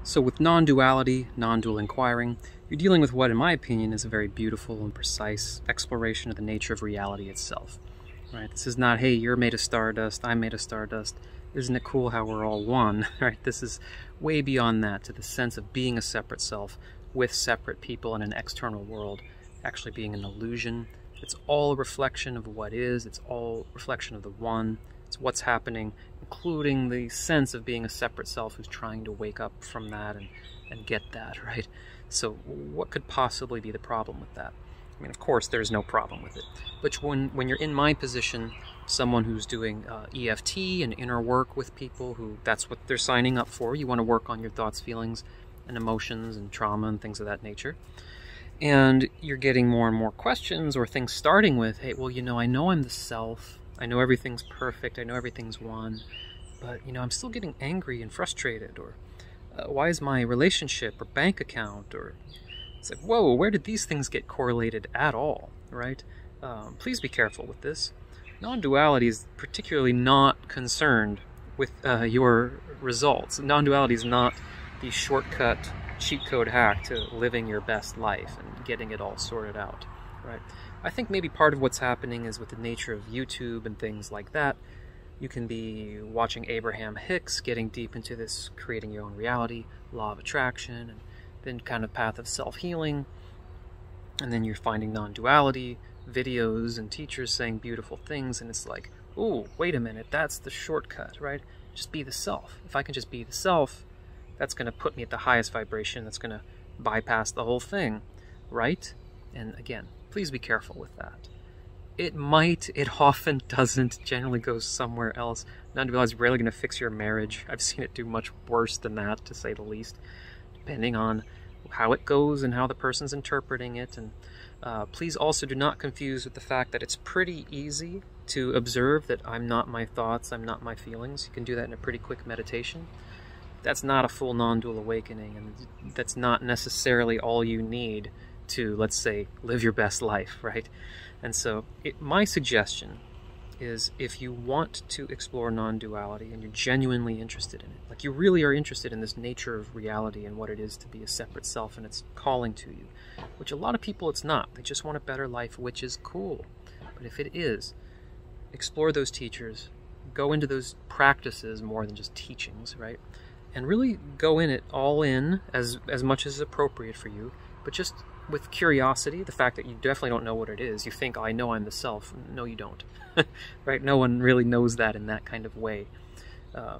So with non-duality, non-dual inquiring, you're dealing with what, in my opinion, is a very beautiful and precise exploration of the nature of reality itself. Right? This is not, hey, you're made of stardust, I'm made of stardust. Isn't it cool how we're all one? Right? This is way beyond that, to the sense of being a separate self with separate people in an external world, actually being an illusion. It's all a reflection of what is, it's all a reflection of the one. It's what's happening, including the sense of being a separate self who's trying to wake up from that and get that, right? So what could possibly be the problem with that? I mean, of course, there's no problem with it. But when you're in my position, someone who's doing EFT and inner work with people who that's what they're signing up for, you want to work on your thoughts, feelings, and emotions and trauma and things of that nature. And you're getting more and more questions or things starting with, hey, well, I know I'm the self. I know everything's perfect, I know everything's one, but I'm still getting angry and frustrated, or why is my relationship or bank account, or it's like, whoa, where did these things get correlated at all, right? Please be careful with this. Non-duality is particularly not concerned with your results. Non-duality is not the shortcut cheat code hack to living your best life and getting it all sorted out, right? I think maybe part of what's happening is with the nature of YouTube and things like that, you can be watching Abraham Hicks getting deep into this creating your own reality, law of attraction, and then kind of path of self-healing, and then you're finding non-duality videos and teachers saying beautiful things, and it's like, oh, wait a minute, that's the shortcut, right? Just be the self. If I can just be the self, that's going to put me at the highest vibration, that's going to bypass the whole thing, right? And again, please be careful with that. It often doesn't, generally goes somewhere else. Non-duality is rarely going to fix your marriage. I've seen it do much worse than that, to say the least, depending on how it goes and how the person's interpreting it. And please also do not confuse with the fact that it's pretty easy to observe that I'm not my thoughts, I'm not my feelings. You can do that in a pretty quick meditation. That's not a full non-dual awakening, and that's not necessarily all you need to, let's say, live your best life, right? And so my suggestion is, if you want to explore non-duality and you're genuinely interested in it, like you really are interested in this nature of reality and what it is to be a separate self and it's calling to you, which a lot of people it's not. They just want a better life, which is cool. But if it is, explore those teachers, go into those practices more than just teachings, right? And really go in it all in as much as is appropriate for you, but just with curiosity, the fact that you definitely don't know what it is. You think, oh, I know I'm the self. No, you don't. Right? No one really knows that in that kind of way,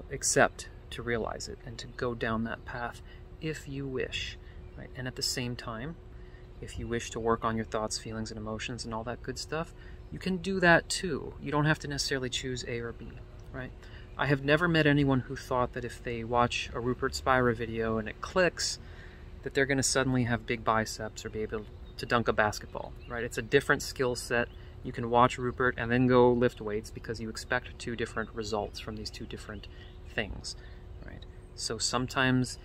except to realize it and to go down that path if you wish. Right? And at the same time, if you wish to work on your thoughts, feelings, and emotions and all that good stuff, you can do that too. You don't have to necessarily choose A or B. Right? I have never met anyone who thought that if they watch a Rupert Spira video and it clicks, that they're going to suddenly have big biceps or be able to dunk a basketball, right? It's a different skill set. You can watch Rupert and then go lift weights because you expect two different results from these two different things, right? So sometimes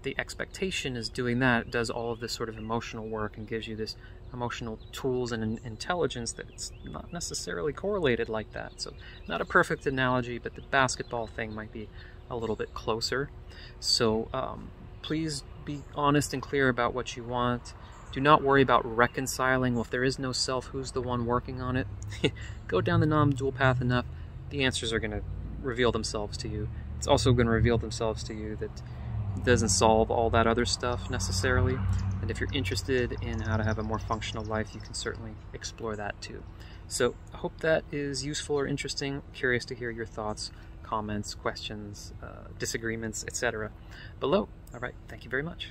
the expectation is doing that, does all of this sort of emotional work and gives you this emotional tools and intelligence that it's not necessarily correlated like that. So not a perfect analogy, but the basketball thing might be a little bit closer. So please be honest and clear about what you want. Do not worry about reconciling, well, if there is no self, who's the one working on it? Go down the non-dual path enough, the answers are going to reveal themselves to you. It's also going to reveal themselves to you that it doesn't solve all that other stuff necessarily. And if you're interested in how to have a more functional life, you can certainly explore that too. So I hope that is useful or interesting. Curious to hear your thoughts, comments, questions, disagreements, etc. below. All right, thank you very much.